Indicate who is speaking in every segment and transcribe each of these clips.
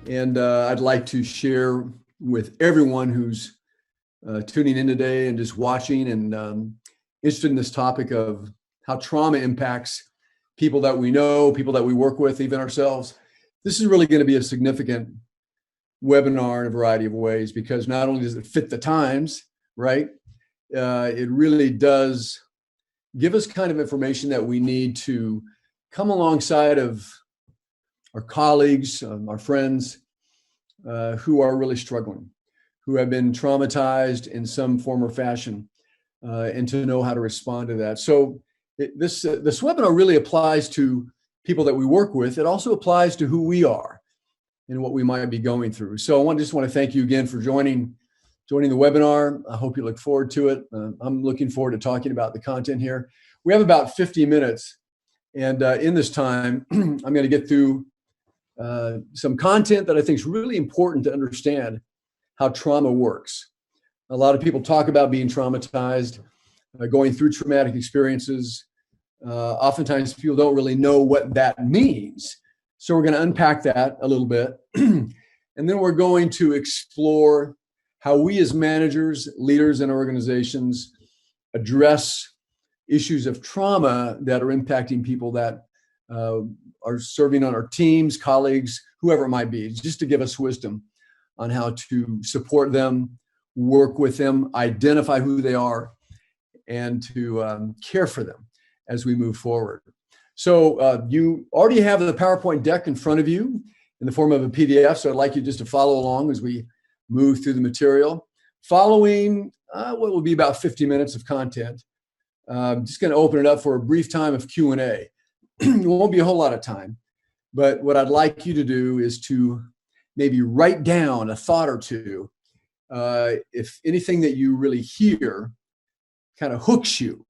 Speaker 1: And I'd like to share with everyone who's tuning in today and just watching and interested in this topic of how trauma impacts people that we know, people that we work with, even ourselves. This is really going to be a significant webinar in a variety of ways, because not only does it fit the times, right? It really does give us kind of information that we need to come alongside of our colleagues, our friends who are really struggling, who have been traumatized in some form or fashion, and to know how to respond to that. So this webinar really applies to people that we work with. It also applies to who we are and what we might be going through. So I just want to thank you again for joining the webinar. I hope you look forward to it. I'm looking forward to talking about the content here. We have about 50 minutes. And in this time, I'm going to get through some content that I think is really important to understand how trauma works. A lot of people talk about being traumatized, going through traumatic experiences. Oftentimes people don't really know what that means. So we're going to unpack that a little bit. And then we're going to explore how we as managers, leaders in organizations address issues of trauma that are impacting people that are serving on our teams, colleagues, whoever it might be, just to give us wisdom on how to support them, work with them, identify who they are, and to care for them as we move forward. So you already have the PowerPoint deck in front of you in the form of a PDF. So I'd like you just to follow along as we move through the material. Following what will be about 50 minutes of content, I'm just going to open it up for a brief time of Q&A. It won't be a whole lot of time, but what I'd like you to do is to maybe write down a thought or two. If anything that you really hear kind of hooks you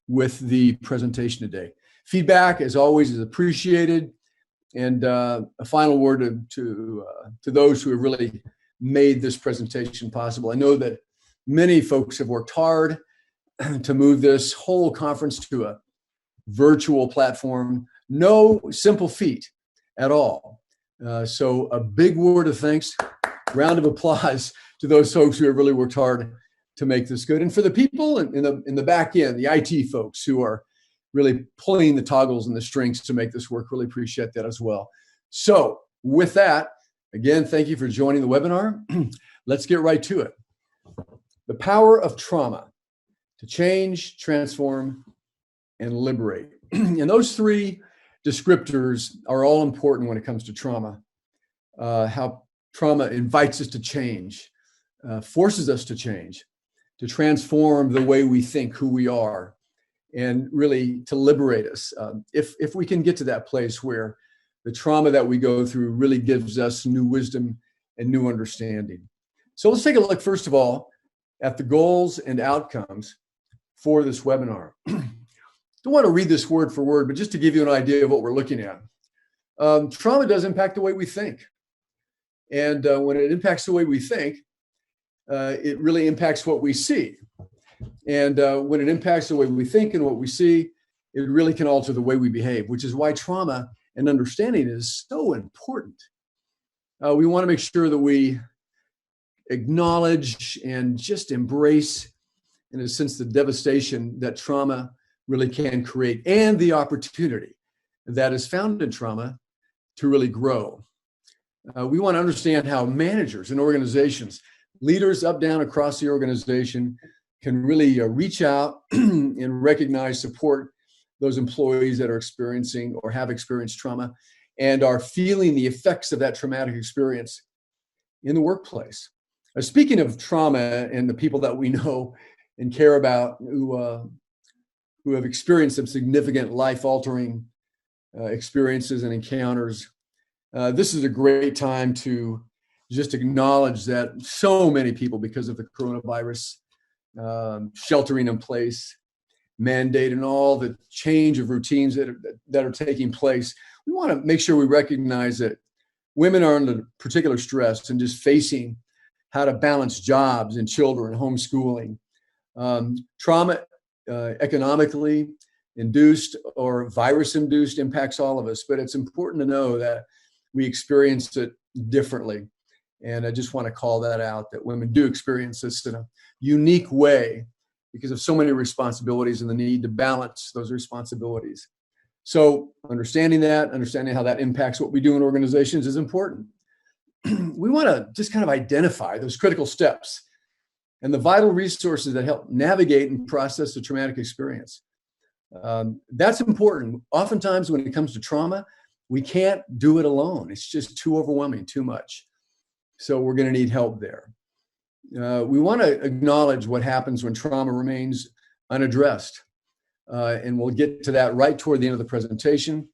Speaker 1: with the presentation today. Feedback, as always, is appreciated. And a final word to those who have really made this presentation possible. I know that many folks have worked hard to move this whole conference to a virtual platform. No simple feat at all. So a big word of thanks, round of applause to those folks who have really worked hard to make this good. And for the people in the back end, the IT folks who are really pulling the toggles and the strings to make this work, really appreciate that as well. So with that, again, thank you for joining the webinar. Let's get right to it. The power of trauma to change, transform, and liberate. And those three descriptors are all important when it comes to trauma. How trauma invites us to change, forces us to change, to transform the way we think, who we are, and really to liberate us. If we can get to that place where the trauma that we go through really gives us new wisdom and new understanding. So let's take a look, first of all, at the goals and outcomes for this webinar. Don't want to read this word for word, but just to give you an idea of what we're looking at. Trauma does impact the way we think. And when it impacts the way we think, it really impacts what we see. And when it impacts the way we think and what we see, it really can alter the way we behave, which is why trauma and understanding is so important. We want to make sure that we acknowledge and just embrace, in a sense, the devastation that trauma really can create and the opportunity that is found in trauma to really grow. We want to understand how managers and organizations, leaders up, down, across the organization can really reach out and recognize, support those employees that are experiencing or have experienced trauma and are feeling the effects of that traumatic experience in the workplace. Speaking of trauma and the people that we know and care about who have experienced some significant life-altering experiences and encounters, this is a great time to just acknowledge that so many people, because of the coronavirus, sheltering in place, mandate, and all the change of routines that are taking place, we want to make sure we recognize that women are under particular stress and just facing how to balance jobs and children, homeschooling. Trauma, economically induced or virus induced, impacts all of us. But it's important to know that we experience it differently. And I just want to call that out, that women do experience this in a unique way because of so many responsibilities and the need to balance those responsibilities. So understanding how that impacts what we do in organizations is important. We want to just kind of identify those critical steps and the vital resources that help navigate and process the traumatic experience. That's important. Oftentimes when it comes to trauma, we can't do it alone. It's just too overwhelming, too much. So we're going to need help there. We want to acknowledge what happens when trauma remains unaddressed. And we'll get to that right toward the end of the presentation.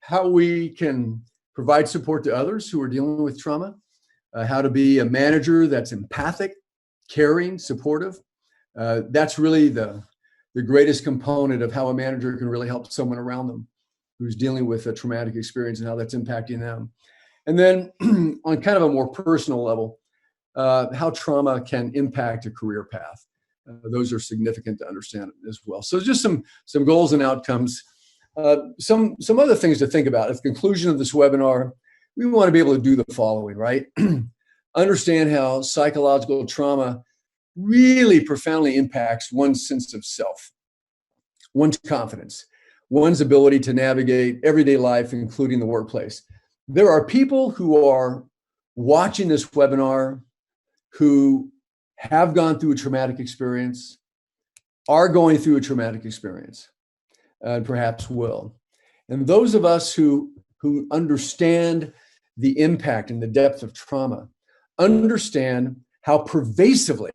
Speaker 1: How we can provide support to others who are dealing with trauma, how to be a manager that's empathic, caring, supportive. That's really the greatest component of how a manager can really help someone around them who's dealing with a traumatic experience and how that's impacting them. And then on kind of a more personal level, how trauma can impact a career path. Those are significant to understand as well. So just some goals and outcomes. Some other things to think about. At the conclusion of this webinar, we want to be able to do the following, right? Understand how psychological trauma really profoundly impacts one's sense of self, one's confidence, one's ability to navigate everyday life, including the workplace. There are people who are watching this webinar who have gone through a traumatic experience, are going through a traumatic experience, and perhaps will. And those of us who understand the impact and the depth of trauma, understand how pervasively,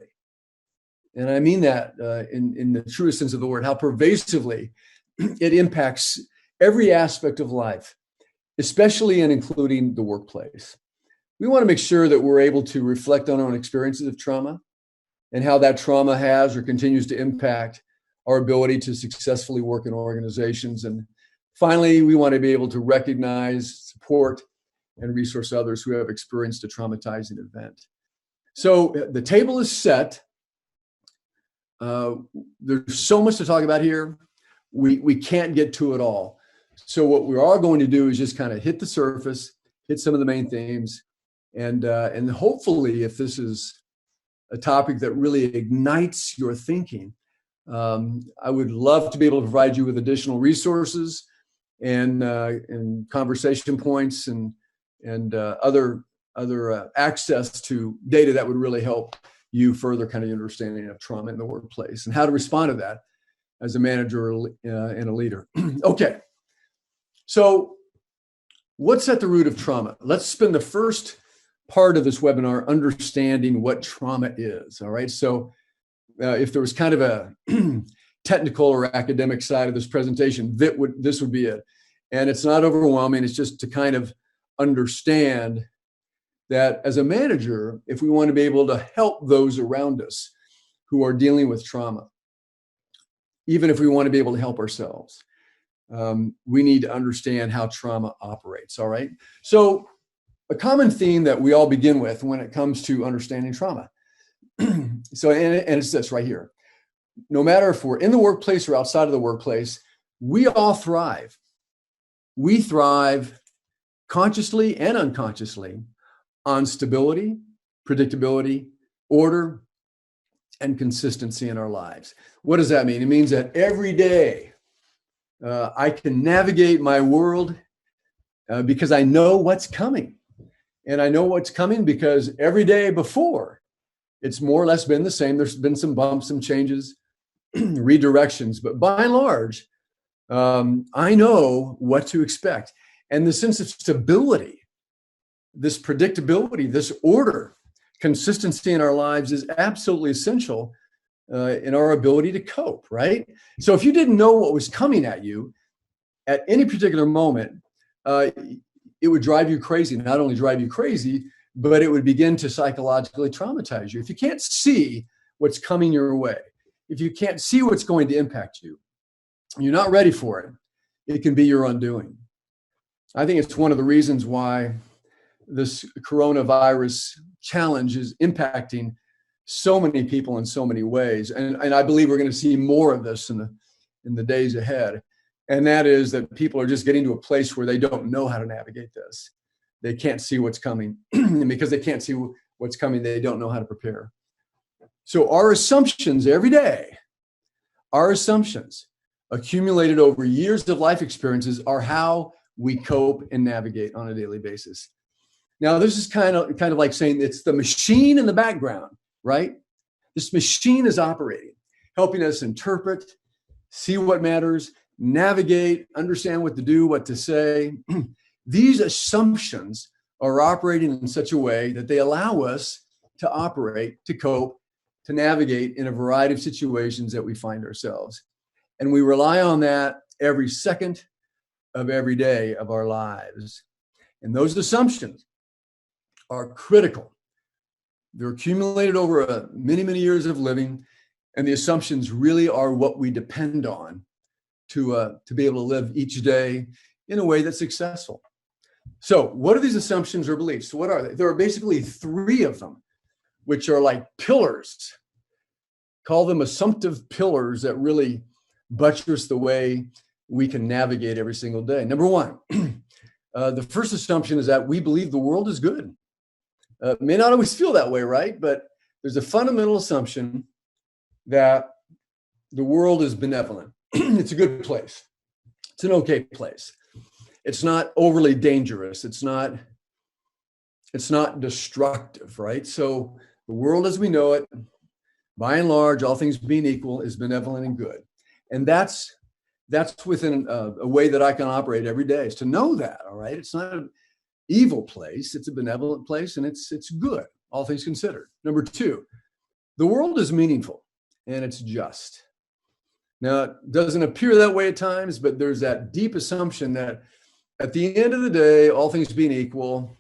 Speaker 1: and I mean that in the truest sense of the word, how pervasively it impacts every aspect of life, especially and including the workplace. We want to make sure that we're able to reflect on our own experiences of trauma and how that trauma has or continues to impact our ability to successfully work in organizations. And finally, we want to be able to recognize, support, and resource others who have experienced a traumatizing event. So the table is set. There's so much to talk about here. We can't get to it all. So what we are going to do is just kind of hit the surface, hit some of the main themes, and hopefully, if this is a topic that really ignites your thinking, I would love to be able to provide you with additional resources and conversation points and other access to data that would really help you further kind of understanding of trauma in the workplace and how to respond to that as a manager and a leader. Okay, so what's at the root of trauma? Let's spend the first part of this webinar understanding what trauma is, all right? So if there was kind of a technical or academic side of this presentation, this would be it. And it's not overwhelming, it's just to kind of understand that as a manager, if we want to be able to help those around us who are dealing with trauma, even if we want to be able to help ourselves, we need to understand how trauma operates, all right? So a common theme that we all begin with when it comes to understanding trauma. So, and it's this right here. No matter if we're in the workplace or outside of the workplace, we all thrive. We thrive consciously and unconsciously on stability, predictability, order, and consistency in our lives. What does that mean? It means that every day I can navigate my world because I know what's coming. And I know what's coming because every day before, it's more or less been the same. There's been some bumps, some changes, redirections, but by and large, I know what to expect. And the sense of stability, this predictability, this order, consistency in our lives is absolutely essential in our ability to cope, right? So if you didn't know what was coming at you at any particular moment, it would drive you crazy. Not only drive you crazy, but it would begin to psychologically traumatize you. If you can't see what's coming your way, if you can't see what's going to impact you, you're not ready for it, it can be your undoing. I think it's one of the reasons why this coronavirus challenge is impacting so many people in so many ways. And I believe we're going to see more of this in the days ahead. And that is that people are just getting to a place where they don't know how to navigate this. they can't see what's coming. And because they can't see what's coming, they don't know how to prepare. So our assumptions every day, our assumptions accumulated over years of life experiences are how we cope and navigate on a daily basis. Now, this is kind of like saying it's the machine in the background, right? This machine is operating, helping us interpret, see what matters, navigate, understand what to do, what to say. These assumptions are operating in such a way that they allow us to operate, to cope, to navigate in a variety of situations that we find ourselves. And we rely on that every second of every day of our lives. And those assumptions are critical. They're accumulated over many, many years of living. And the assumptions really are what we depend on to be able to live each day in a way that's successful. So what are these assumptions or beliefs? What are they? There are basically three of them, which are like pillars. Call them assumptive pillars that really buttress the way we can navigate every single day. Number one, the first assumption is that we believe the world is good. May not always feel that way, right? But there's a fundamental assumption that the world is benevolent. It's a good place. It's an okay place. It's not overly dangerous. It's not destructive, right? So the world as we know it, by and large, all things being equal, is benevolent and good. And that's within a way that I can operate every day, is to know that, all right? It's not an evil place. It's a benevolent place, and it's good, all things considered. Number two, the world is meaningful, and it's just. Now, it doesn't appear that way at times, but there's that deep assumption that at the end of the day, all things being equal,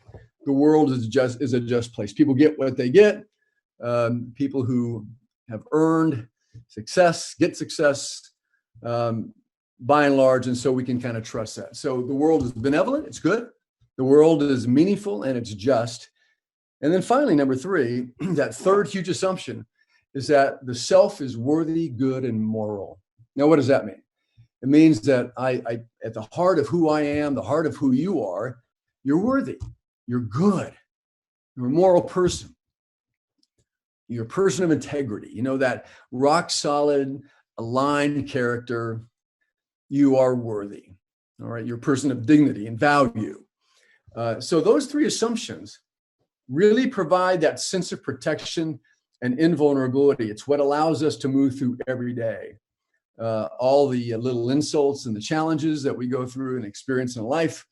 Speaker 1: the world is a just place. People get what they get. People who have earned success get success by and large, and so we can kind of trust that. So the world is benevolent, it's good. The world is meaningful, and it's just. And then finally, number three, that third huge assumption is that the self is worthy, good, and moral. Now, what does that mean? It means that I at the heart of who I am, the heart of who you are, you're worthy, you're good, you're a moral person. You're a person of integrity. You know, that rock solid, aligned character. You are worthy. All right. You're a person of dignity and value. So those three assumptions really provide that sense of protection and invulnerability. It's what allows us to move through every day. All the little insults and the challenges that we go through and experience in life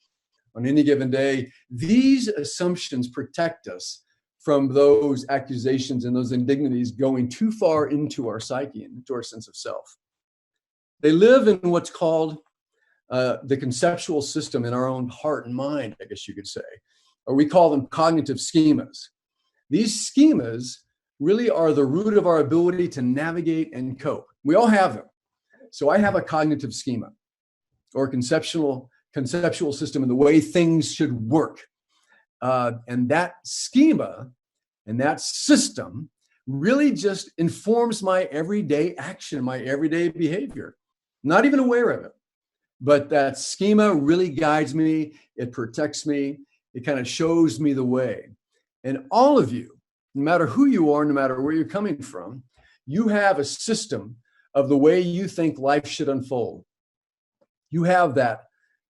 Speaker 1: on any given day, these assumptions protect us from those accusations and those indignities going too far into our psyche and into our sense of self. They live in what's called the conceptual system in our own heart and mind, I guess you could say, or we call them cognitive schemas. These schemas really are the root of our ability to navigate and cope. We all have them. So I have a cognitive schema or conceptual system in the way things should work. And that schema and that system really just informs my everyday action, my everyday behavior. Not even aware of it, but that schema really guides me. It protects me. It kind of shows me the way. And all of you, no matter who you are, no matter where you're coming from, you have a system of the way you think life should unfold. You have that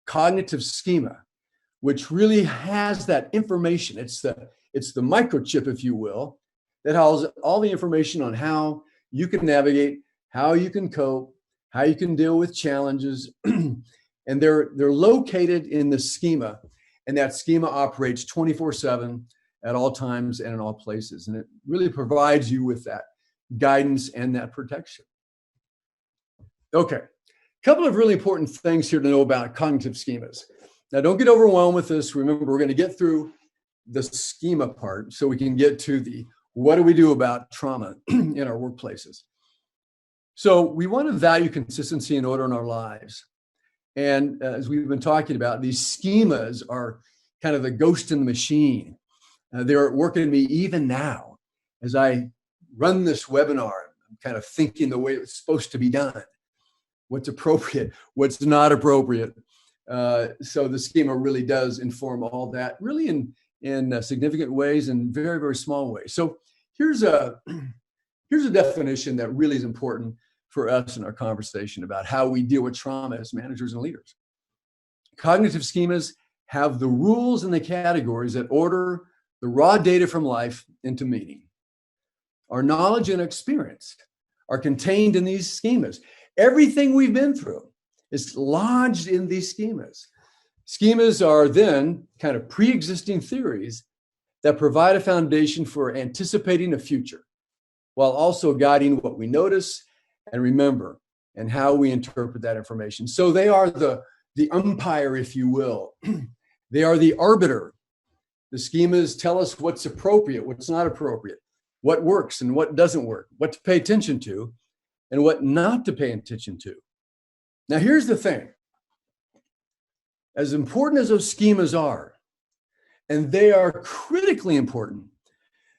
Speaker 1: cognitive schema, which really has that information. It's the microchip, if you will, that has all the information on how you can navigate, how you can cope, how you can deal with challenges. And they're located in the schema, and that schema operates 24/7 at all times and in all places. And it really provides you with that guidance and that protection. Okay, a couple of really important things here to know about cognitive schemas. Now, don't get overwhelmed with this. Remember, we're going to get through the schema part so we can get to the what do we do about trauma in our workplaces. So we want to value consistency and order in our lives. And as we've been talking about, these schemas are kind of the ghost in the machine. They're working in me even now as I run this webinar. I'm kind of thinking the way it's supposed to be done. What's appropriate, what's not appropriate. So the schema really does inform all that, really in significant ways and very, very small ways. So here's a definition that really is important for us in our conversation about how we deal with trauma as managers and leaders. Cognitive schemas have the rules and the categories that order the raw data from life into meaning. Our knowledge and experience are contained in these schemas. Everything we've been through is lodged in these schemas. Schemas are then kind of pre-existing theories that provide a foundation for anticipating a future, while also guiding what we notice and remember and how we interpret that information. So they are the umpire, if you will. They are the arbiter. The schemas tell us what's appropriate, what's not appropriate, what works and what doesn't work, what to pay attention to and what not to pay attention to. Now, here's the thing. As important as those schemas are, and they are critically important,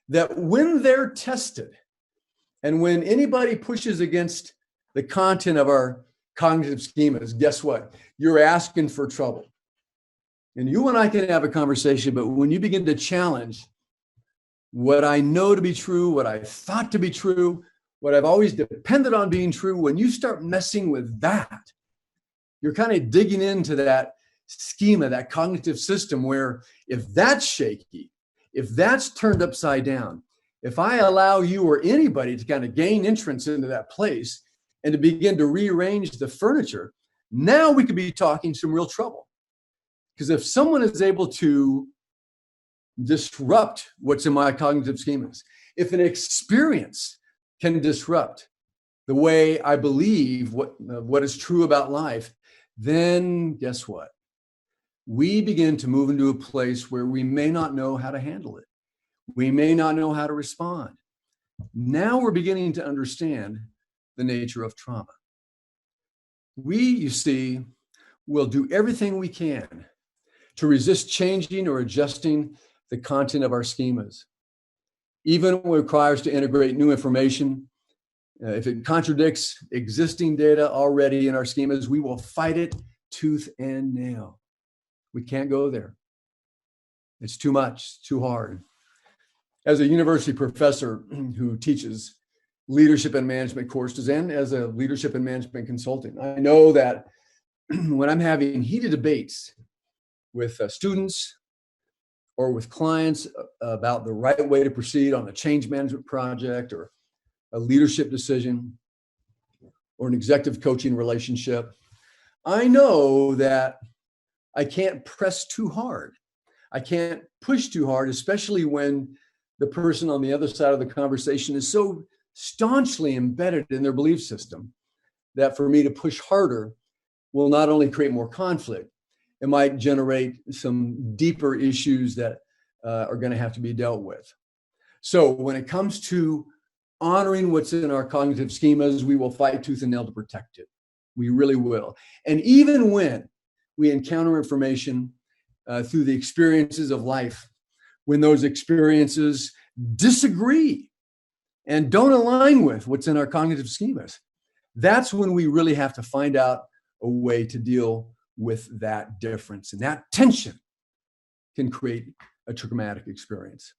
Speaker 1: that when they're tested and when anybody pushes against the content of our cognitive schemas, guess what? You're asking for trouble. And you and I can have a conversation, but when you begin to challenge what I know to be true, what I thought to be true, what I've always depended on being true, when you start messing with that, you're kind of digging into that schema, that cognitive system where if that's shaky, if that's turned upside down, if I allow you or anybody to kind of gain entrance into that place and to begin to rearrange the furniture, now we could be talking some real trouble. Because if someone is able to disrupt what's in my cognitive schemas, if an experience can disrupt the way I believe what is true about life, then guess what? We begin to move into a place where we may not know how to handle it. We may not know how to respond. Now we're beginning to understand the nature of trauma. We, you see, will do everything we can to resist changing or adjusting the content of our schemas. Even when it requires to integrate new information, if it contradicts existing data already in our schemas, we will fight it tooth and nail. We can't go there. It's too much, it's too hard. As a university professor who teaches leadership and management courses and as a leadership and management consultant, I know that when I'm having heated debates with students or with clients about the right way to proceed on a change management project or a leadership decision or an executive coaching relationship, I know that I can't press too hard. I can't push too hard, especially when the person on the other side of the conversation is so staunchly embedded in their belief system that for me to push harder will not only create more conflict, it might generate some deeper issues that are going to have to be dealt with. So when it comes to honoring what's in our cognitive schemas, we will fight tooth and nail to protect it. We really will. And even when we encounter information through the experiences of life, when those experiences disagree and don't align with what's in our cognitive schemas, that's when we really have to find out a way to deal with that difference. And that tension can create a traumatic experience.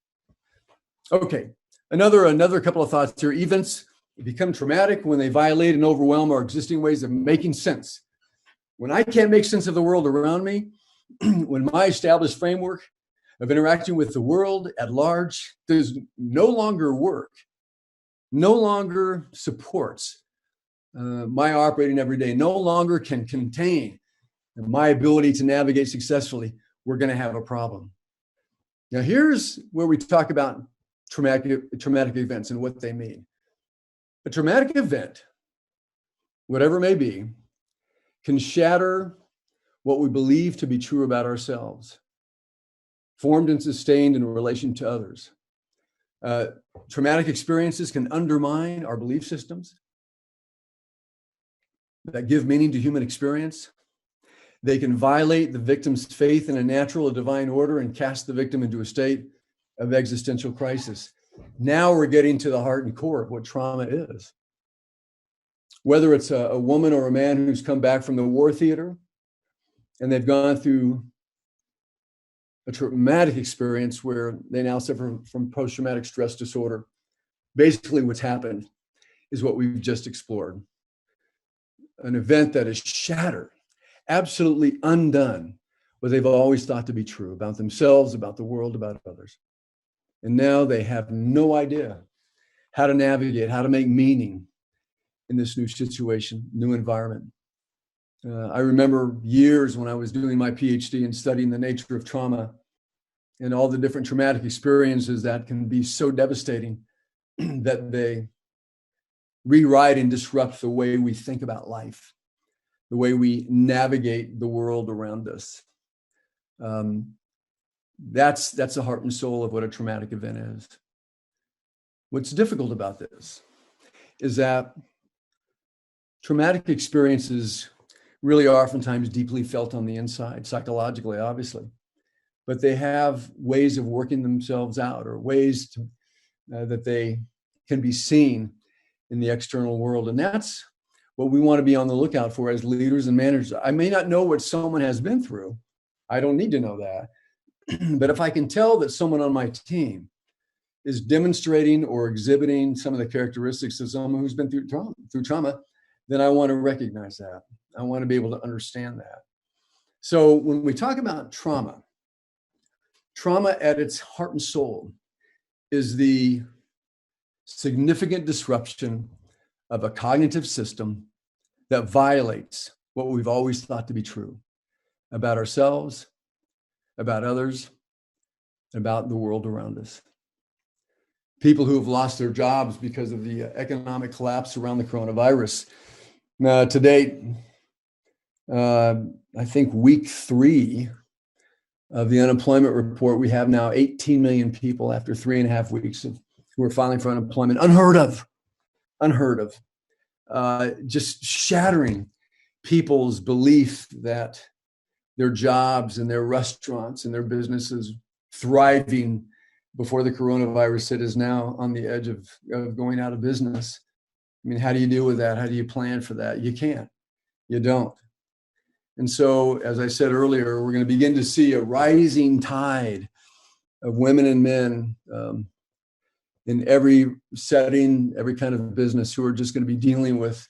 Speaker 1: Okay, another couple of thoughts here. Events become traumatic when they violate and overwhelm our existing ways of making sense. When I can't make sense of the world around me, when my established framework of interacting with the world at large does no longer work, no longer supports my operating every day, no longer can contain my ability to navigate successfully, we're going to have a problem. Now, here's where we talk about traumatic events and what they mean. A traumatic event, whatever it may be, can shatter what we believe to be true about ourselves, formed and sustained in relation to others. Traumatic experiences can undermine our belief systems that give meaning to human experience. They can violate the victim's faith in a natural or divine order and cast the victim into a state of existential crisis. Now we're getting to the heart and core of what trauma is. Whether it's a woman or a man who's come back from the war theater and they've gone through a traumatic experience where they now suffer from post-traumatic stress disorder. Basically, what's happened is what we've just explored. An event that has shattered, absolutely undone what they've always thought to be true about themselves, about the world, about others. And now they have no idea how to navigate, how to make meaning in this new situation, new environment. I remember years when I was doing my PhD and studying the nature of trauma and all the different traumatic experiences that can be so devastating that they rewrite and disrupt the way we think about life, the way we navigate the world around us. That's the heart and soul of what a traumatic event is. What's difficult about this is that traumatic experiences really are oftentimes deeply felt on the inside, psychologically, obviously, but they have ways of working themselves out, or ways to, that they can be seen in the external world. And that's what we want to be on the lookout for as leaders and managers. I may not know what someone has been through. I don't need to know that. But if I can tell that someone on my team is demonstrating or exhibiting some of the characteristics of someone who's been through trauma, then I want to recognize that. I want to be able to understand that. So when we talk about trauma at its heart and soul is the significant disruption of a cognitive system that violates what we've always thought to be true about ourselves, about others, about the world around us. People who have lost their jobs because of the economic collapse around the coronavirus. To date, I think week 3 of the unemployment report, we have now 18 million people after 3.5 weeks who are filing for unemployment. Unheard of. Just shattering people's belief that their jobs and their restaurants and their businesses thriving before the coronavirus hit is now on the edge of going out of business. I mean, how do you deal with that? How do you plan for that? You can't. You don't. And so, as I said earlier, we're going to begin to see a rising tide of women and men in every setting, every kind of business, who are just going to be dealing with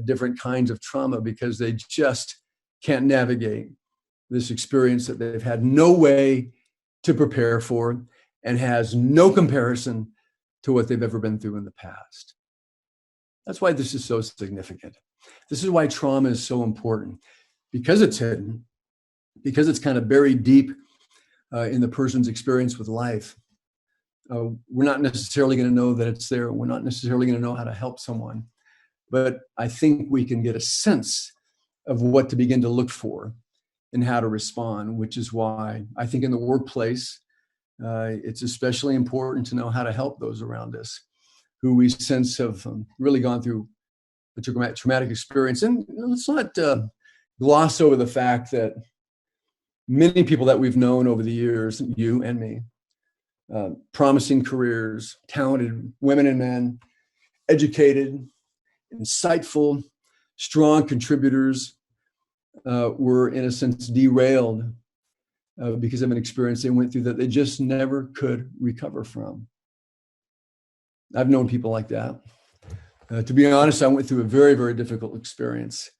Speaker 1: different kinds of trauma because they just can't navigate this experience that they've had no way to prepare for and has no comparison to what they've ever been through in the past. That's why this is so significant. This is why trauma is so important, because it's hidden, because it's kind of buried deep in the person's experience with life. We're not necessarily going to know that it's there. We're not necessarily going to know how to help someone, but I think we can get a sense of what to begin to look for and how to respond, which is why I think in the workplace, it's especially important to know how to help those around us who we sense have really gone through a traumatic experience. And let's not gloss over the fact that many people that we've known over the years, you and me, promising careers, talented women and men, educated, insightful, strong contributors, were in a sense derailed because of an experience they went through that they just never could recover from. I've known people like that. To be honest, I went through a very, very difficult experience.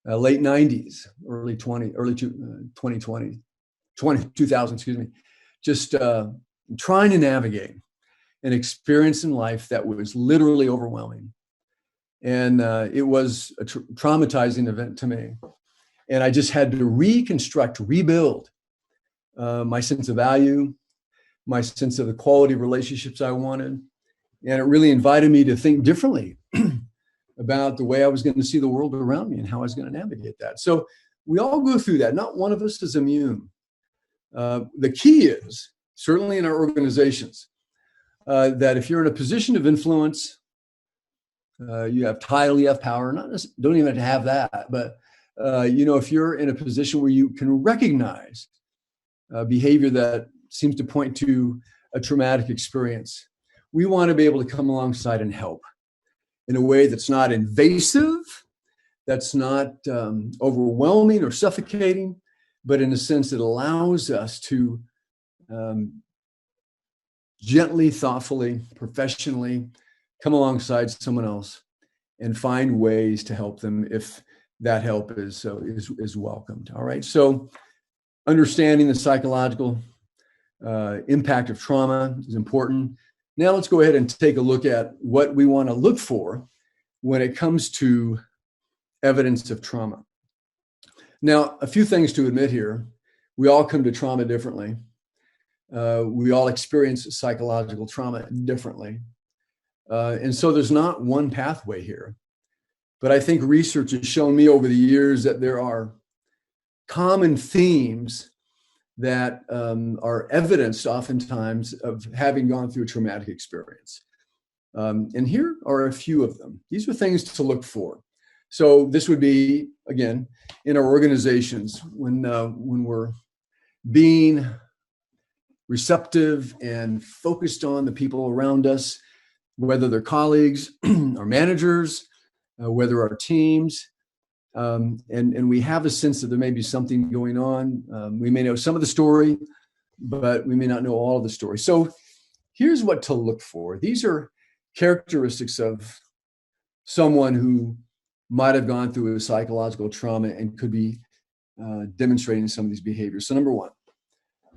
Speaker 1: Late 90s, early 2020, just trying to navigate an experience in life that was literally overwhelming. And it was a traumatizing event to me. And I just had to rebuild my sense of value, my sense of the quality of relationships I wanted. And it really invited me to think differently about the way I was going to see the world around me and how I was going to navigate that. So we all go through that. Not one of us is immune. The key is, certainly in our organizations, that if you're in a position of influence, you have title, you have power, don't even have that, but if you're in a position where you can recognize behavior that seems to point to a traumatic experience, we want to be able to come alongside and help in a way that's not invasive, that's not overwhelming or suffocating, but in a sense, it allows us to gently, thoughtfully, professionally come alongside someone else and find ways to help them if that help is welcomed. All right. So understanding the psychological impact of trauma is important. Now let's go ahead and take a look at what we want to look for when it comes to evidence of trauma. Now, a few things to admit here. We all come to trauma differently. We all experience psychological trauma differently. And so there's not one pathway here. But I think research has shown me over the years that there are common themes that are evidenced oftentimes of having gone through a traumatic experience. And here are a few of them. These are things to look for. So this would be, again, in our organizations, when we're being receptive and focused on the people around us, whether they're colleagues, our managers, whether our teams, and we have a sense that there may be something going on. We may know some of the story, but we may not know all of the story. So here's what to look for. These are characteristics of someone who might have gone through a psychological trauma and could be demonstrating some of these behaviors. So number one,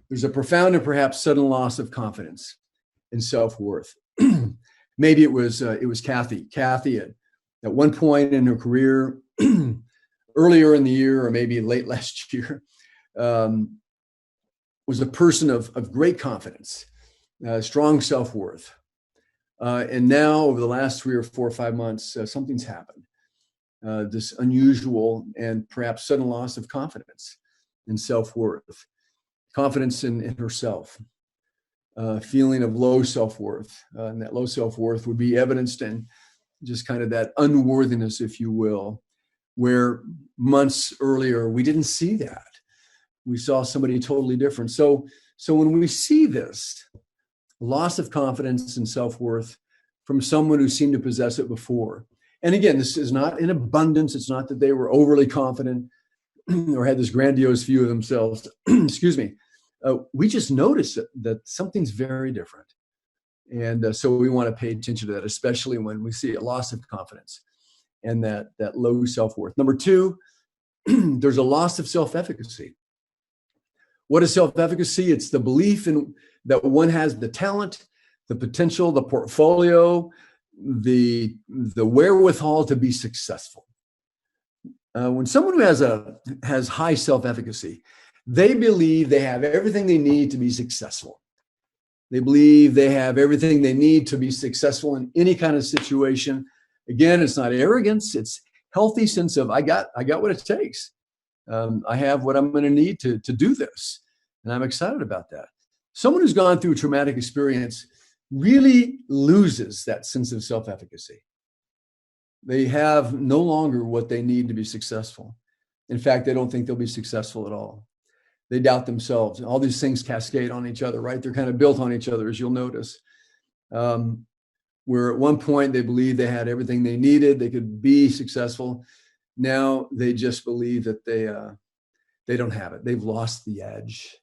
Speaker 1: there's a profound and perhaps sudden loss of confidence and self-worth. Maybe it was Kathy. Kathy at one point in her career, earlier in the year or maybe late last year, was a person of great confidence, strong self-worth. And now over the last 3 or 4 or 5 months, something's happened. This unusual and perhaps sudden loss of confidence and self-worth, confidence in herself, feeling of low self-worth. And that low self-worth would be evidenced in just kind of that unworthiness, if you will, where months earlier we didn't see that. We saw somebody totally different. So when we see this loss of confidence and self-worth from someone who seemed to possess it before, and again, this is not in abundance. It's not that they were overly confident or had this grandiose view of themselves. Excuse me. We just notice that something's very different. And so we want to pay attention to that, especially when we see a loss of confidence and that low self-worth. Number two, there's a loss of self-efficacy. What is self-efficacy? It's the belief in that one has the talent, the potential, the portfolio, the wherewithal to be successful. When someone who has high self-efficacy, they believe they have everything they need to be successful. They believe they have everything they need to be successful in any kind of situation. Again, it's not arrogance. It's healthy sense of I got what it takes. I have what I'm going to need to do this. And I'm excited about that. Someone who's gone through a traumatic experience really loses that sense of self-efficacy. They have no longer what they need to be successful. In fact, they don't think they'll be successful at all. They doubt themselves. All these things cascade on each other, right? They're kind of built on each other, as you'll notice. Where at one point they believed they had everything they needed, they could be successful. Now they just believe that they don't have it. They've lost the edge.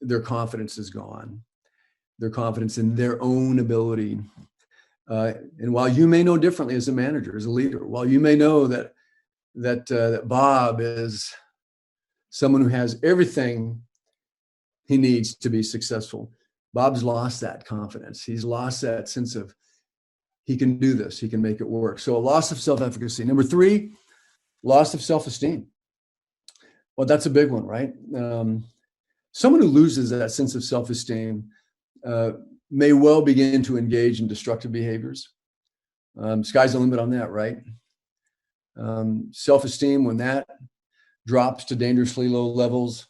Speaker 1: Their confidence is gone. Their confidence in their own ability. And while you may know differently as a manager, as a leader, while you may know that Bob is someone who has everything he needs to be successful, Bob's lost that confidence. He's lost that sense of he can do this, he can make it work. So a loss of self-efficacy. Number three, loss of self-esteem. Well, that's a big one, right? Someone who loses that sense of self-esteem may well begin to engage in destructive behaviors. Sky's the limit on that, right? Self-esteem, when that drops to dangerously low levels,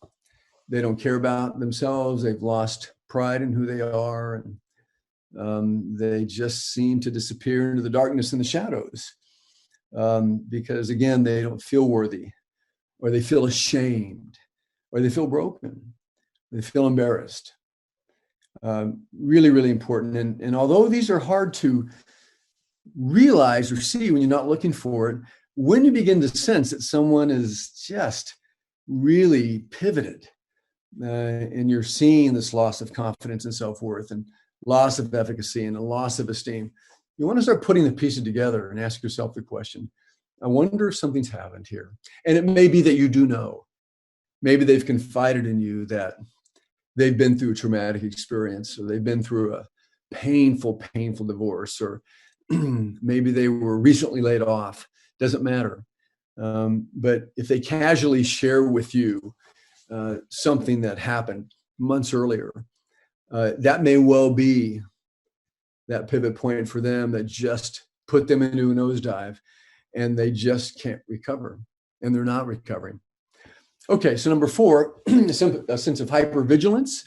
Speaker 1: they don't care about themselves. They've lost pride in who they are. And they just seem to disappear into the darkness and the shadows because, again, they don't feel worthy, or they feel ashamed, or they feel broken. They feel embarrassed. Really, really important. And although these are hard to realize or see when you're not looking for it, when you begin to sense that someone is just really pivoted, and you're seeing this loss of confidence and self-worth and loss of efficacy and a loss of esteem, you want to start putting the pieces together and ask yourself the question, I wonder if something's happened here. And it may be that you do know. Maybe they've confided in you that they've been through a traumatic experience, or they've been through a painful divorce, or maybe they were recently laid off. Doesn't matter. But if they casually share with you something that happened months earlier, that may well be that pivot point for them that just put them into a nosedive, and they just can't recover, and they're not recovering. Okay, so number 4, a sense of hypervigilance,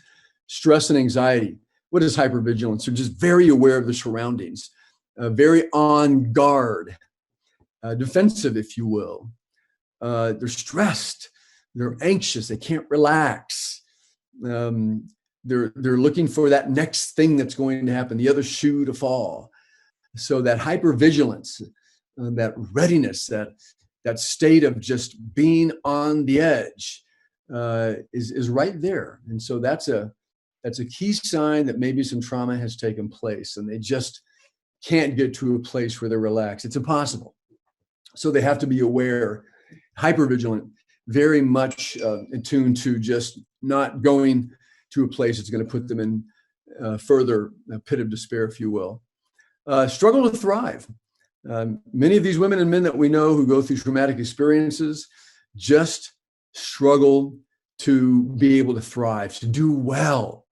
Speaker 1: stress, and anxiety. What is hypervigilance? They're just very aware of their surroundings, very on guard, defensive, if you will. They're stressed, they're anxious, they can't relax. They're looking for that next thing that's going to happen, the other shoe to fall. So that hypervigilance, that readiness, that state of just being on the edge is right there. And so that's a key sign that maybe some trauma has taken place, and they just can't get to a place where they're relaxed. It's impossible. So they have to be aware, hypervigilant, very much attuned to just not going to a place that's going to put them in further pit of despair, if you will. Struggle to thrive. Many of these women and men that we know who go through traumatic experiences just struggle to be able to thrive, to do well,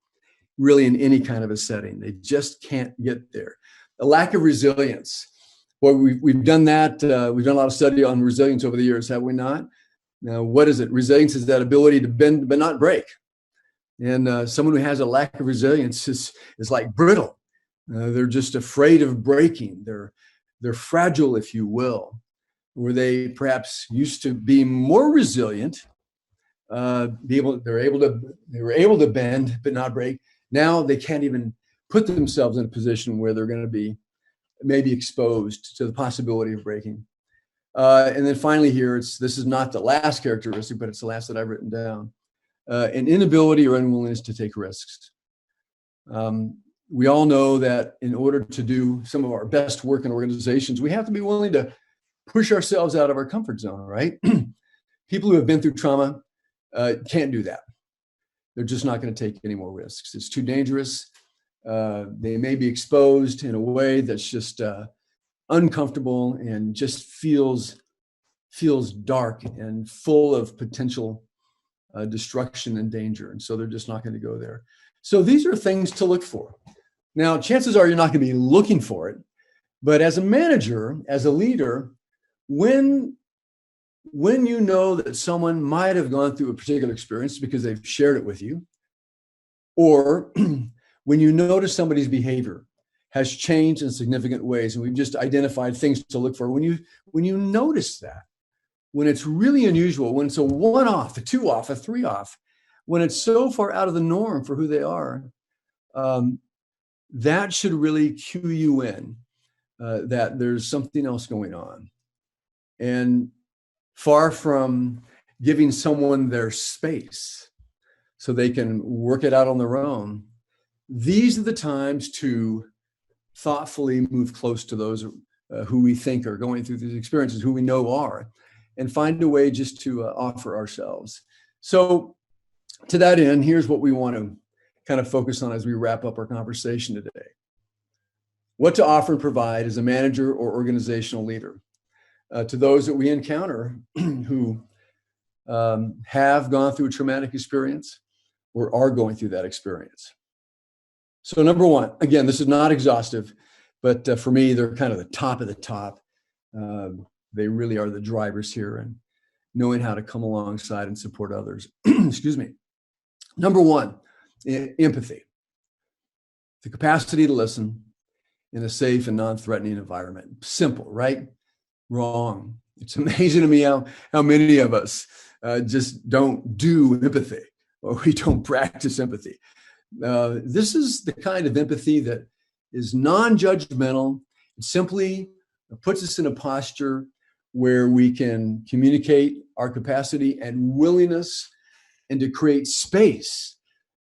Speaker 1: really in any kind of a setting. They just can't get there. A lack of resilience. Well, we've done that. We've done a lot of study on resilience over the years, have we not? Now, what is it? Resilience is that ability to bend but not break. And someone who has a lack of resilience is like brittle. They're just afraid of breaking. They're fragile, if you will. Where they perhaps used to be more resilient, they were able to bend but not break. Now they can't even put themselves in a position where they're going to be maybe exposed to the possibility of breaking. And then finally here, this is not the last characteristic, but it's the last that I've written down. An inability or unwillingness to take risks. We all know that in order to do some of our best work in organizations, we have to be willing to push ourselves out of our comfort zone, right? People who have been through trauma can't do that. They're just not going to take any more risks. It's too dangerous. They may be exposed in a way that's just uncomfortable and just feels dark and full of potential destruction and danger. And so they're just not going to go there. So these are things to look for. Now, chances are you're not going to be looking for it, but as a manager, as a leader, when you know that someone might have gone through a particular experience because they've shared it with you, or when you notice somebody's behavior has changed in significant ways, and we've just identified things to look for, when you notice that, when it's really unusual, when it's a 1 off, a 2 off, a 3 off, when it's so far out of the norm for who they are, that should really cue you in that there's something else going on. And far from giving someone their space so they can work it out on their own, these are the times to thoughtfully move close to those who we think are going through these experiences, who we know are, and find a way just to offer ourselves. So to that end, here's what we want to kind of focus on as we wrap up our conversation today. What to offer and provide as a manager or organizational leader to those that we encounter who have gone through a traumatic experience or are going through that experience. So number 1, again, this is not exhaustive, but for me, they're kind of the top of the top. They really are the drivers here, and knowing how to come alongside and support others. Excuse me. Number 1, empathy. The capacity to listen in a safe and non-threatening environment. Simple, right? Wrong. It's amazing to me how many of us just don't do empathy, or we don't practice empathy. This is the kind of empathy that is non-judgmental. It simply puts us in a posture where we can communicate our capacity and willingness, and to create space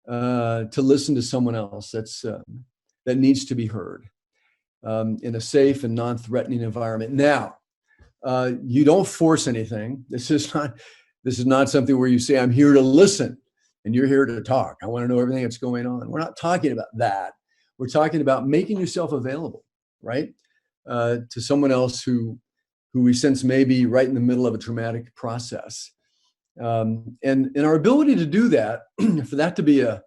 Speaker 1: to listen to someone else that needs to be heard in a safe and non-threatening environment. Now, you don't force anything. This is not something where you say, I'm here to listen and you're here to talk. I want to know everything that's going on. We're not talking about that. We're talking about making yourself available, right? To someone else who we sense may be right in the middle of a traumatic process. And our ability to do that, for that to be a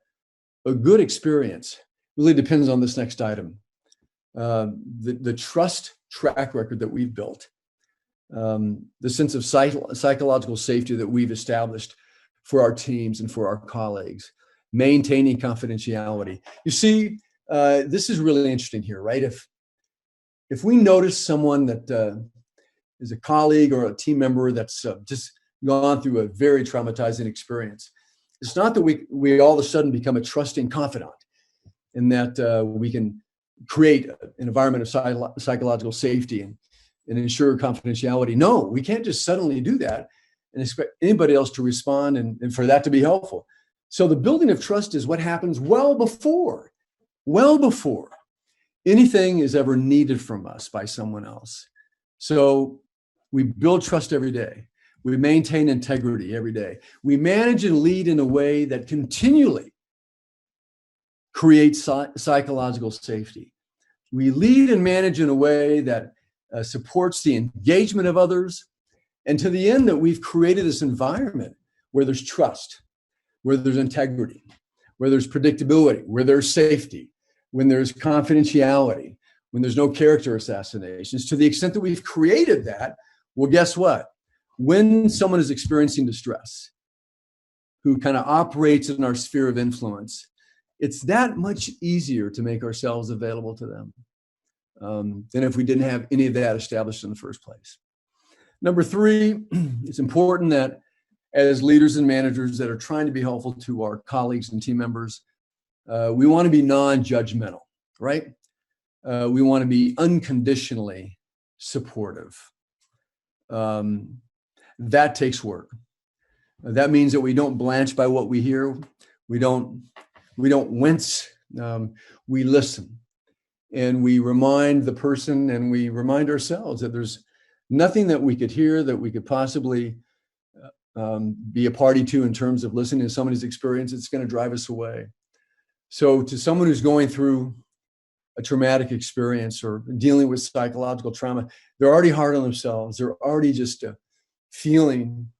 Speaker 1: good experience, really depends on this next item. The trust track record that we've built, the sense of psychological safety that we've established for our teams and for our colleagues, maintaining confidentiality. You see, this is really interesting here, right? If we notice someone that is a colleague or a team member that's just gone through a very traumatizing experience, it's not that we all of a sudden become a trusting confidant, and that we can create an environment of psychological safety and ensure confidentiality. No, we can't just suddenly do that and expect anybody else to respond and for that to be helpful. So the building of trust is what happens well before anything is ever needed from us by someone else. So we build trust every day. We maintain integrity every day. We manage and lead in a way that continually creates psychological safety. We lead and manage in a way that supports the engagement of others, and to the end that we've created this environment where there's trust, where there's integrity, where there's predictability, where there's safety, when there's confidentiality, when there's no character assassinations. To the extent that we've created that, well, guess what? When someone is experiencing distress, who kind of operates in our sphere of influence, it's that much easier to make ourselves available to them than if we didn't have any of that established in the first place. Number 3, it's important that as leaders and managers that are trying to be helpful to our colleagues and team members, we want to be non-judgmental, right? We want to be unconditionally supportive. That takes work. That means that we don't blanch by what we hear. We don't wince. We listen, and we remind the person, and we remind ourselves that there's nothing that we could hear that we could possibly be a party to in terms of listening to somebody's experience. It's going to drive us away. So to someone who's going through a traumatic experience or dealing with psychological trauma, they're already hard on themselves. They're already just feeling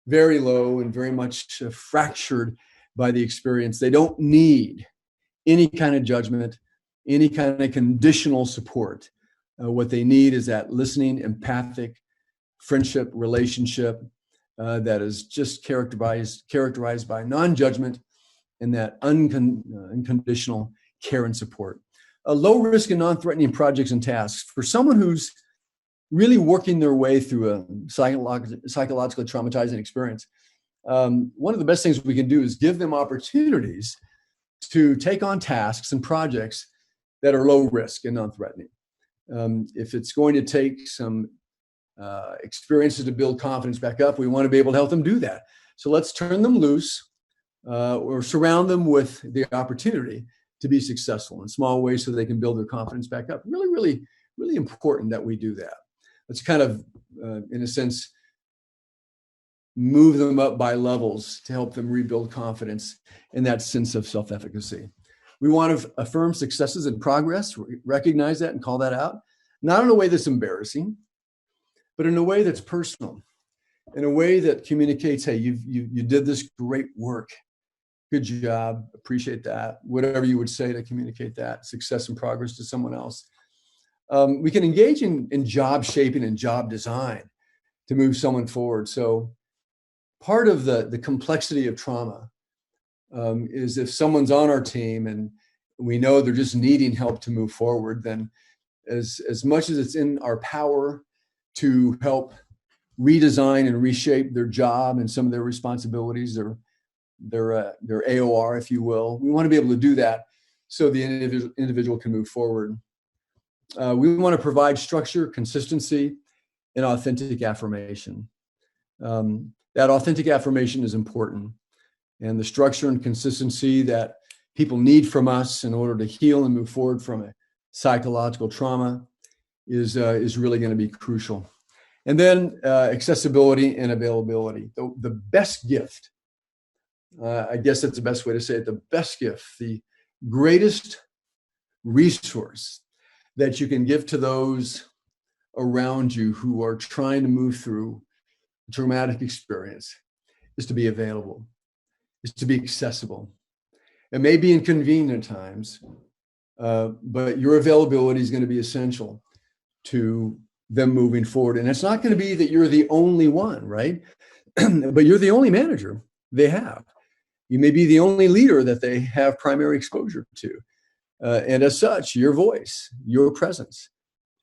Speaker 1: very low and very much fractured by the experience. They don't need any kind of judgment, any kind of conditional support. What they need is that listening, empathic friendship relationship that is just characterized by non-judgment and that unconditional care and support. Low risk and non-threatening projects and tasks for someone who's really working their way through a psychologically traumatizing experience. One of the best things we can do is give them opportunities to take on tasks and projects that are low risk and non-threatening. If it's going to take some experiences to build confidence back up, we want to be able to help them do that. So let's turn them loose or surround them with the opportunity to be successful in small ways so they can build their confidence back up. Really, really, really important that we do that. Let's kind of, in a sense, move them up by levels to help them rebuild confidence and that sense of self-efficacy. We want to affirm successes and progress, recognize that and call that out, not in a way that's embarrassing, but in a way that's personal, in a way that communicates, hey, you did this great work. Good job. Appreciate that. Whatever you would say to communicate that success and progress to someone else. We can engage in job shaping and job design to move someone forward. So part of the complexity of trauma is if someone's on our team and we know they're just needing help to move forward, then as much as it's in our power to help redesign and reshape their job and some of their responsibilities, their AOR, if you will, we want to be able to do that so the individual can move forward. We want to provide structure, consistency, and authentic affirmation. That authentic affirmation is important, and the structure and consistency that people need from us in order to heal and move forward from a psychological trauma is really going to be crucial. And then accessibility and availability. The best gift, I guess that's the best way to say it, the best gift, the greatest resource that you can give to those around you who are trying to move through a traumatic experience is to be available, is to be accessible. It may be inconvenient at times, but your availability is going to be essential to them moving forward. And it's not going to be that you're the only one, right? But you're the only manager they have. You may be the only leader that they have primary exposure to. And as such, your voice, your presence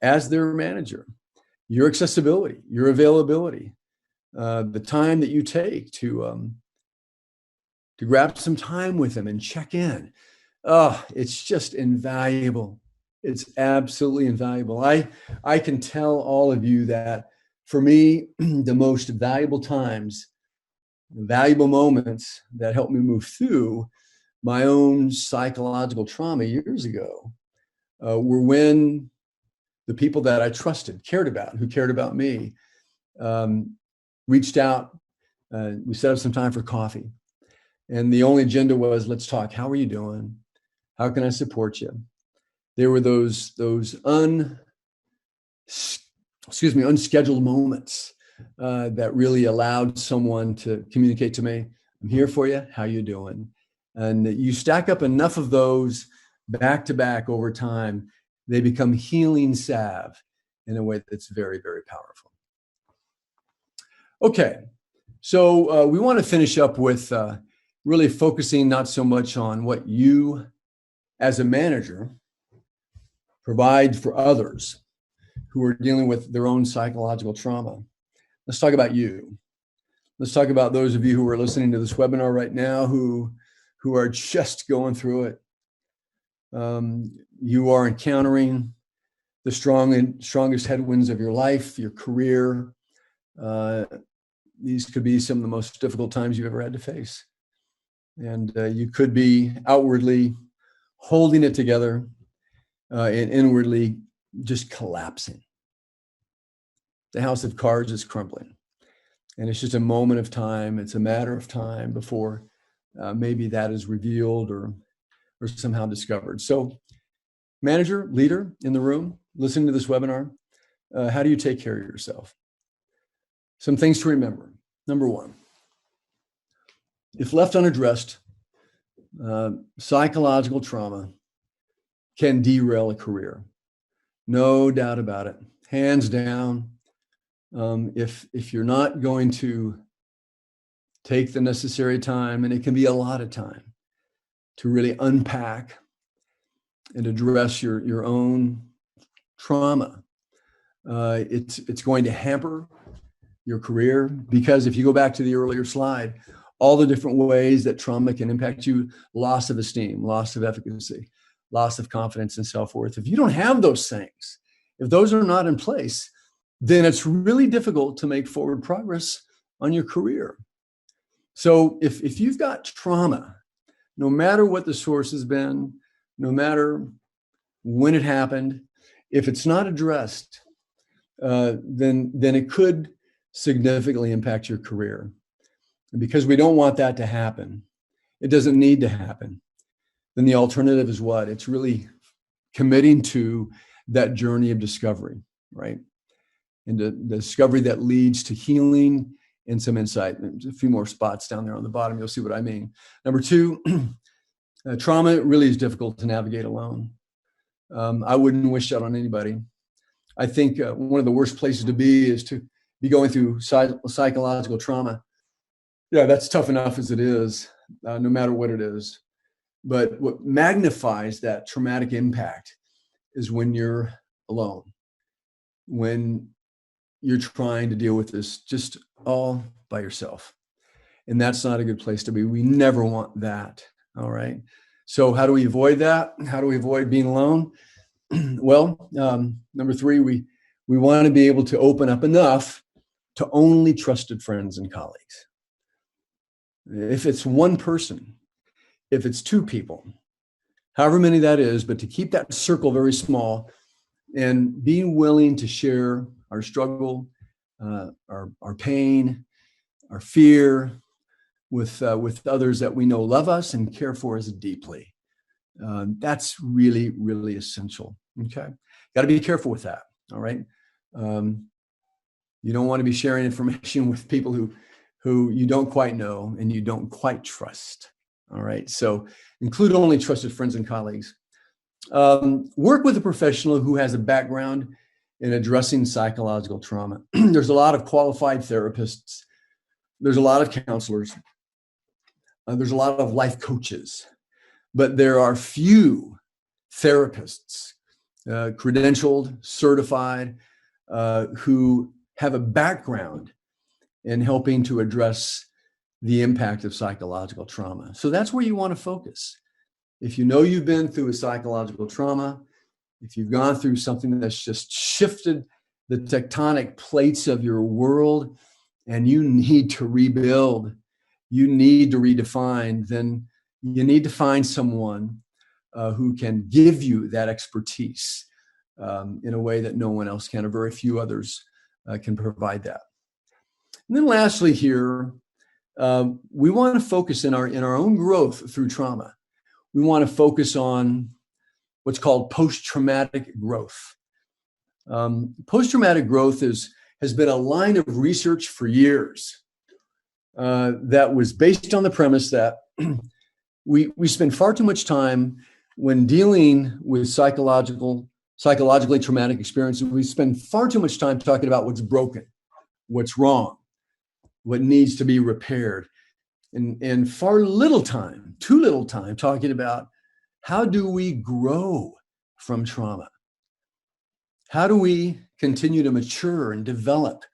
Speaker 1: as their manager, your accessibility, your availability, the time that you take to grab some time with them and check in. Oh, it's just invaluable. It's absolutely invaluable. I can tell all of you that for me, the most valuable times, valuable moments that helped me move through my own psychological trauma years ago were when the people that I trusted, who cared about me, reached out. We set up some time for coffee. And the only agenda was, let's talk. How are you doing? How can I support you? There were those unscheduled moments that really allowed someone to communicate to me, I'm here for you. How you doing? And you stack up enough of those back to back over time, they become healing salve in a way that's very, very powerful. Okay, so we want to finish up with really focusing not so much on what you as a manager provide for others who are dealing with their own psychological trauma. Let's talk about you. Let's talk about those of you who are listening to this webinar right now who are just going through it. You are encountering the strongest headwinds of your life, your career. These could be some of the most difficult times you've ever had to face. And you could be outwardly holding it together and inwardly just collapsing. The house of cards is crumbling. And it's just a moment of time. It's a matter of time before maybe that is revealed or somehow discovered. So manager, leader in the room, listening to this webinar, how do you take care of yourself? Some things to remember. Number one, if left unaddressed, psychological trauma can derail a career. No doubt about it. Hands down. If you're not going to take the necessary time, and it can be a lot of time, to really unpack and address your own trauma, it's going to hamper your career. Because if you go back to the earlier slide, all the different ways that trauma can impact you: loss of esteem, loss of efficacy, loss of confidence and self-worth. If you don't have those things, if those are not in place, then it's really difficult to make forward progress on your career. So if you've got trauma, no matter what the source has been, no matter when it happened, if it's not addressed, then it could significantly impact your career. And because we don't want that to happen, it doesn't need to happen, then the alternative is what? It's really committing to that journey of discovery, right? And the discovery that leads to healing and some insight. There's a few more spots down there on the bottom. You'll see what I mean. Number two, trauma really is difficult to navigate alone. I wouldn't wish that on anybody. I think one of the worst places to be is to be going through psychological trauma. Yeah, that's tough enough as it is, no matter what it is. But what magnifies that traumatic impact is when you're alone, when you're trying to deal with this just all by yourself. And that's not a good place to be. We never want that. All right. So how do we avoid that? How do we avoid being alone? Well, number three, we We want to be able to open up enough to only trusted friends and colleagues. If it's one person, if it's two people, however many that is, but to keep that circle very small and being willing to share our struggle, our pain, our fear with others that we know love us and care for us deeply. That's really, really essential. Okay. Got to be careful with that. All right. You don't want to be sharing information with people who you don't quite know and you don't quite trust. All right. So include only trusted friends and colleagues. Work with a professional who has a background in addressing psychological trauma. There's a lot of qualified therapists. There's a lot of counselors. There's a lot of life coaches, but there are few therapists, credentialed, certified, who have a background in helping to address the impact of psychological trauma. So that's where you want to focus. If you know you've been through a psychological trauma, if you've gone through something that's just shifted the tectonic plates of your world and you need to rebuild, you need to redefine, then you need to find someone who can give you that expertise in a way that no one else can, or very few others can provide that. And then lastly here, we want to focus in our own growth through trauma. We want to focus on what's called post-traumatic growth. Post-traumatic growth has been a line of research for years that was based on the premise that we spend far too much time when dealing with psychologically traumatic experiences. We spend far too much time talking about what's broken, what's wrong, what needs to be repaired, and far little time, too little time, talking about how do we grow from trauma? How do we continue to mature and develop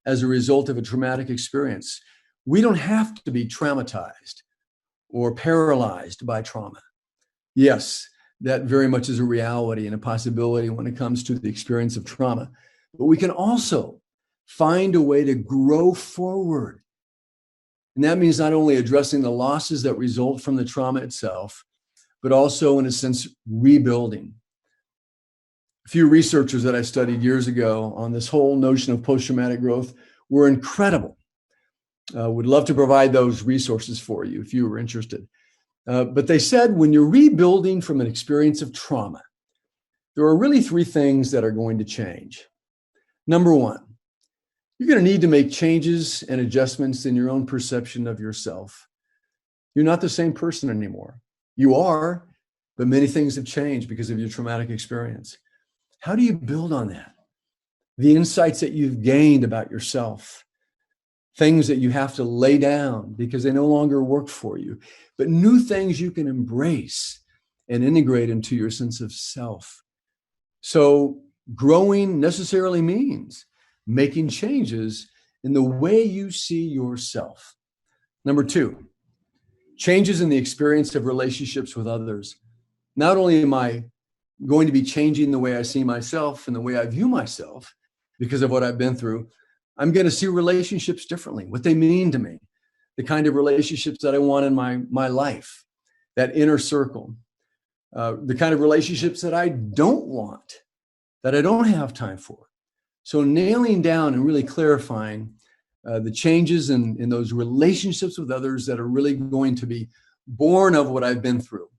Speaker 1: as a result of a traumatic experience? We don't have to be traumatized or paralyzed by trauma. Yes, that very much is a reality and a possibility when it comes to the experience of trauma. But we can also find a way to grow forward. And that means not only addressing the losses that result from the trauma itself, but also, in a sense, rebuilding. A few researchers that I studied years ago on this whole notion of post-traumatic growth were incredible. Would love to provide those resources for you if you were interested. But they said when you're rebuilding from an experience of trauma, there are really three things that are going to change. Number one, you're going to need to make changes and adjustments in your own perception of yourself. You're not the same person anymore. You are, but many things have changed because of your traumatic experience. How do you build on that? The insights that you've gained about yourself, things that you have to lay down because they no longer work for you, but new things you can embrace and integrate into your sense of self. So growing necessarily means making changes in the way you see yourself. Number two, changes in the experience of relationships with others. Not only am I going to be changing the way I see myself and the way I view myself because of what I've been through, I'm going to see relationships differently, what they mean to me, the kind of relationships that I want in my life, that inner circle, the kind of relationships that I don't want, that I don't have time for. So nailing down and really clarifying the changes in those relationships with others that are really going to be born of what I've been through,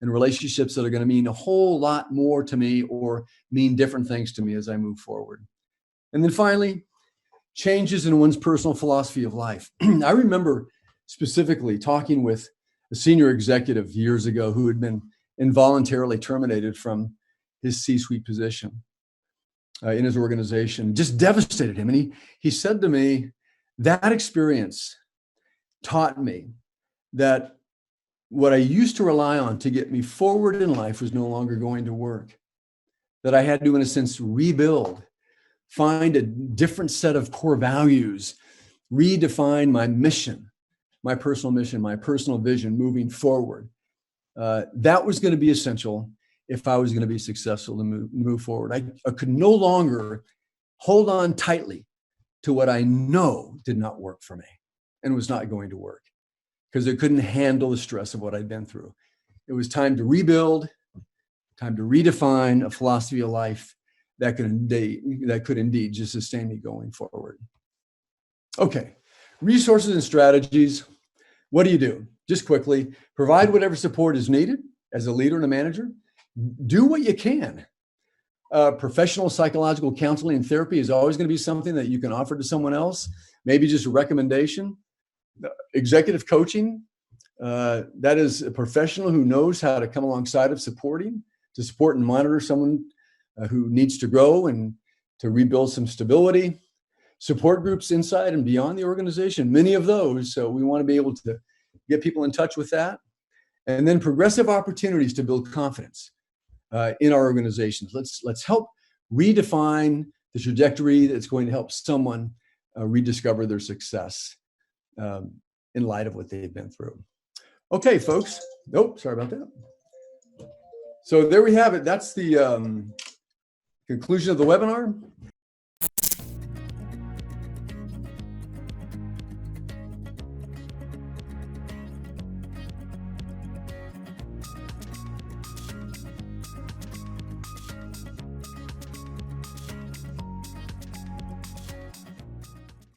Speaker 1: and relationships that are going to mean a whole lot more to me or mean different things to me as I move forward. And then finally, changes in one's personal philosophy of life. I remember specifically talking with a senior executive years ago who had been involuntarily terminated from his C-suite position in his organization. Just devastated him. And he said to me, that experience taught me that what I used to rely on to get me forward in life was no longer going to work. That I had to, in a sense, rebuild, find a different set of core values, redefine my mission, my personal vision moving forward. That was going to be essential if I was going to be successful to move forward. I could no longer hold on tightly to what I know did not work for me and was not going to work, because I couldn't handle the stress of what I'd been through. It was time to rebuild, time to redefine a philosophy of life that could indeed just sustain me going forward. Okay, resources and strategies. What do? Just quickly, provide whatever support is needed as a leader and a manager. Do what you can. Professional psychological counseling and therapy is always going to be something that you can offer to someone else, maybe just a recommendation. Executive coaching, that is a professional who knows how to come alongside of to support and monitor someone who needs to grow and to rebuild some stability. Support groups inside and beyond the organization, many of those. So we want to be able to get people in touch with that. And then progressive opportunities to build confidence in our organizations. Let's help redefine the trajectory that's going to help someone rediscover their success in light of what they've been through. Okay, folks. Nope, sorry about that. So there we have it. That's the conclusion of the webinar.